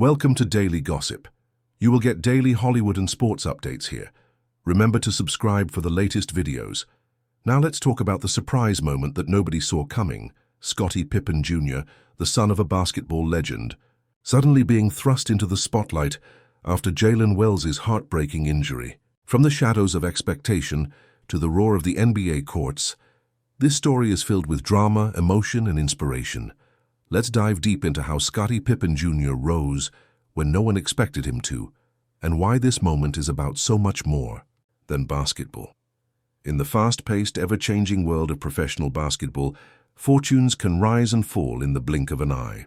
Welcome to Daily Gossip. You will get daily Hollywood and sports updates here. Remember to subscribe for the latest videos. Now let's talk about the surprise moment that nobody saw coming. Scottie Pippen Jr., the son of a basketball legend, suddenly being thrust into the spotlight after Jaylen Wells' heartbreaking injury. From the shadows of expectation to the roar of the NBA courts, this story is filled with drama, emotion, and inspiration. Let's dive deep into how Scottie Pippen Jr. rose when no one expected him to, and why this moment is about so much more than basketball. In the fast-paced, ever-changing world of professional basketball, fortunes can rise and fall in the blink of an eye.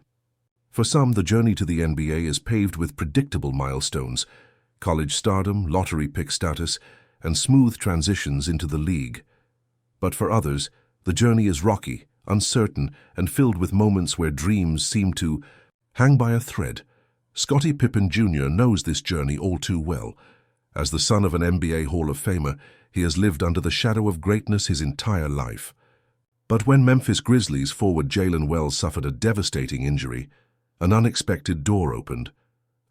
For some, the journey to the NBA is paved with predictable milestones: college stardom, lottery pick status, and smooth transitions into the league. But for others, the journey is rocky, uncertain, and filled with moments where dreams seem to hang by a thread. Scottie Pippen Jr. knows this journey all too well. As the son of an NBA Hall of Famer, he has lived under the shadow of greatness his entire life. But when Memphis Grizzlies forward Jaylen Wells suffered a devastating injury, an unexpected door opened.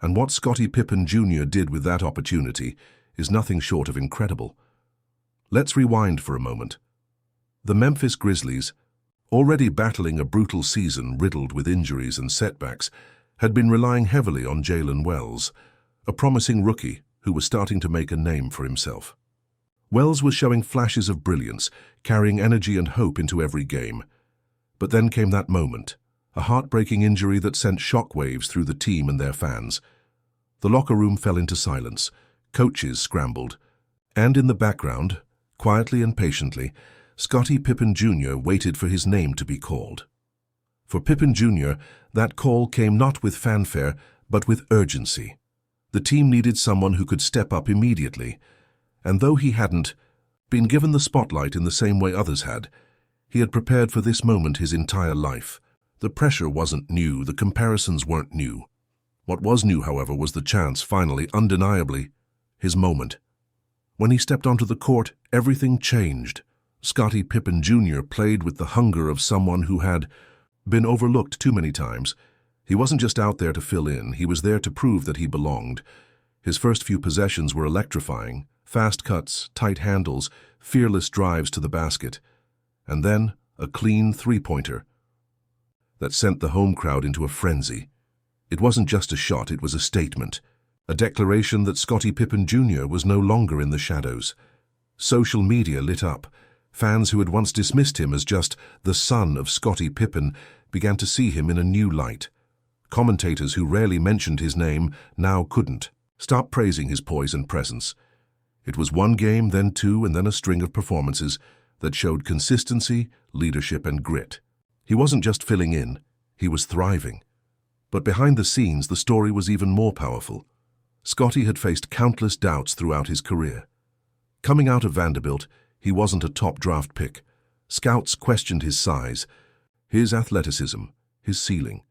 And what Scottie Pippen Jr. did with that opportunity is nothing short of incredible. Let's rewind for a moment. The Memphis Grizzlies, already battling a brutal season riddled with injuries and setbacks, had been relying heavily on Jaylen Wells, a promising rookie who was starting to make a name for himself. Wells was showing flashes of brilliance, carrying energy and hope into everly game. But then came that moment, a heartbreaking injury that sent shockwaves through the team and their fans. The locker room fell into silence, coaches scrambled, and in the background, quietly and patiently, Scottie Pippen Jr. waited for his name to be called. For Pippen Jr., that call came not with fanfare, but with urgency. The team needed someone who could step up immediately, and though he hadn't been given the spotlight in the same way others had, he had prepared for this moment his entire life. The pressure wasn't new, the comparisons weren't new. What was new, however, was the chance, finally, undeniably, his moment. When he stepped onto the court, everything changed. Scottie Pippen Jr. played with the hunger of someone who had been overlooked too many times. He wasn't just out there to fill in, he was there to prove that he belonged. His first few possessions were electrifying: fast cuts, tight handles, fearless drives to the basket. And then a clean three-pointer that sent the home crowd into a frenzy. It wasn't just a shot, it was a statement, a declaration that Scottie Pippen Jr. was no longer in the shadows. Social media lit up. Fans who had once dismissed him as just the son of Scottie Pippen began to see him in a new light. Commentators who rarely mentioned his name now couldn't stop praising his poise and presence. It was one game, then two, and then a string of performances that showed consistency, leadership, and grit. He wasn't just filling in, he was thriving. But behind the scenes, the story was even more powerful. Scottie had faced countless doubts throughout his career. Coming out of Vanderbilt, he wasn't a top draft pick. Scouts questioned his size, his athleticism, his ceiling.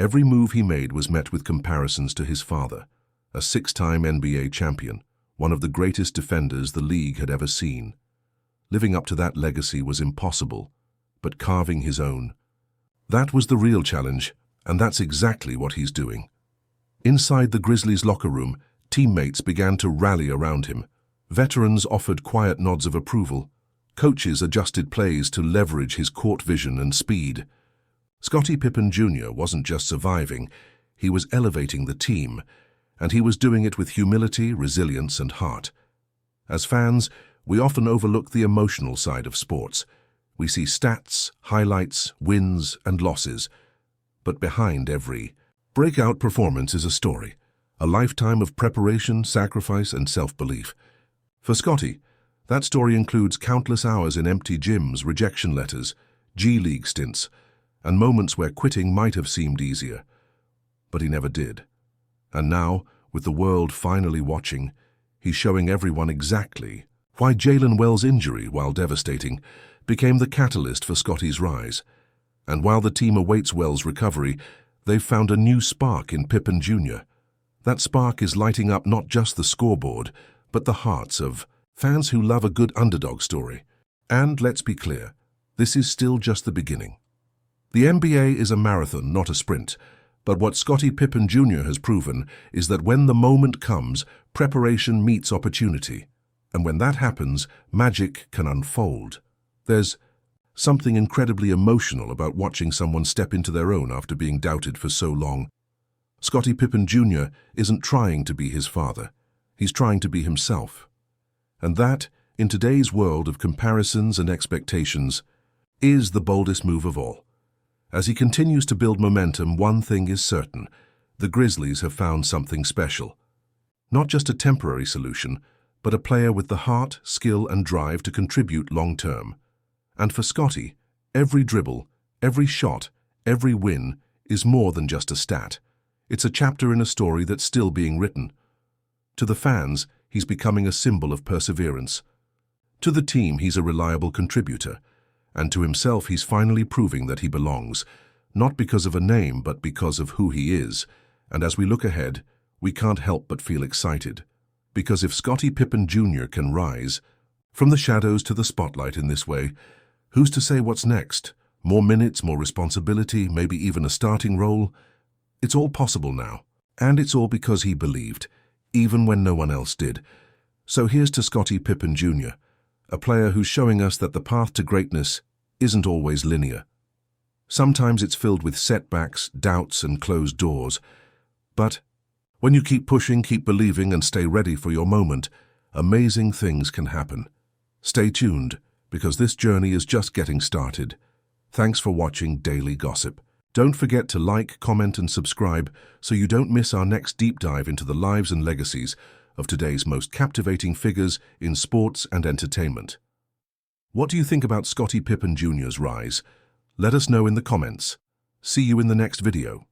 Every move he made was met with comparisons to his father, a six-time NBA champion, one of the greatest defenders the league had ever seen. Living up to that legacy was impossible, but carving his own, that was the real challenge, and that's exactly what he's doing. Inside the Grizzlies' locker room, teammates began to rally around him. Veterans offered quiet nods of approval. Coaches adjusted plays to leverage his court vision and speed. Scottie Pippen Jr. wasn't just surviving, he was elevating the team, and he was doing it with humility, resilience, and heart. As fans, we often overlook the emotional side of sports. We see stats, highlights, wins, and losses. But behind every breakout performance is a story, a lifetime of preparation, sacrifice, and self-belief. For Scottie, that story includes countless hours in empty gyms, rejection letters, G-League stints, and moments where quitting might have seemed easier. But he never did. And now, with the world finally watching, he's showing everyone exactly why Jaylen Wells' injury, while devastating, became the catalyst for Scottie's rise. And while the team awaits Wells' recovery, they've found a new spark in Pippen Jr. That spark is lighting up not just the scoreboard, but the hearts of fans who love a good underdog story. And let's be clear, this is still just the beginning. The NBA is a marathon, not a sprint. But what Scottie Pippen Jr. has proven is that when the moment comes, preparation meets opportunity. And when that happens, magic can unfold. There's something incredibly emotional about watching someone step into their own after being doubted for so long. Scottie Pippen Jr. isn't trying to be his father. He's trying to be himself. And that, in today's world of comparisons and expectations, is the boldest move of all. As he continues to build momentum, one thing is certain: the Grizzlies have found something special. Not just a temporary solution, but a player with the heart, skill, and drive to contribute long-term. And for Scotty, every dribble, every shot, every win is more than just a stat. It's a chapter in a story that's still being written. To the fans, he's becoming a symbol of perseverance. To the team, he's a reliable contributor. And to himself, he's finally proving that he belongs, not because of a name, but because of who he is. And as we look ahead, we can't help but feel excited. Because if Scottie Pippen Jr. can rise from the shadows to the spotlight in this way, who's to say what's next? More minutes, more responsibility, maybe even a starting role? It's all possible now. And it's all because he believed, even when no one else did. So here's to Scottie Pippen Jr., a player who's showing us that the path to greatness isn't always linear. Sometimes it's filled with setbacks, doubts, and closed doors. But when you keep pushing, keep believing, and stay ready for your moment, amazing things can happen. Stay tuned, because this journey is just getting started. Thanks for watching Daily Gossip. Don't forget to like, comment, and subscribe so you don't miss our next deep dive into the lives and legacies of today's most captivating figures in sports and entertainment. What do you think about Scottie Pippen Jr.'s rise? Let us know in the comments. See you in the next video.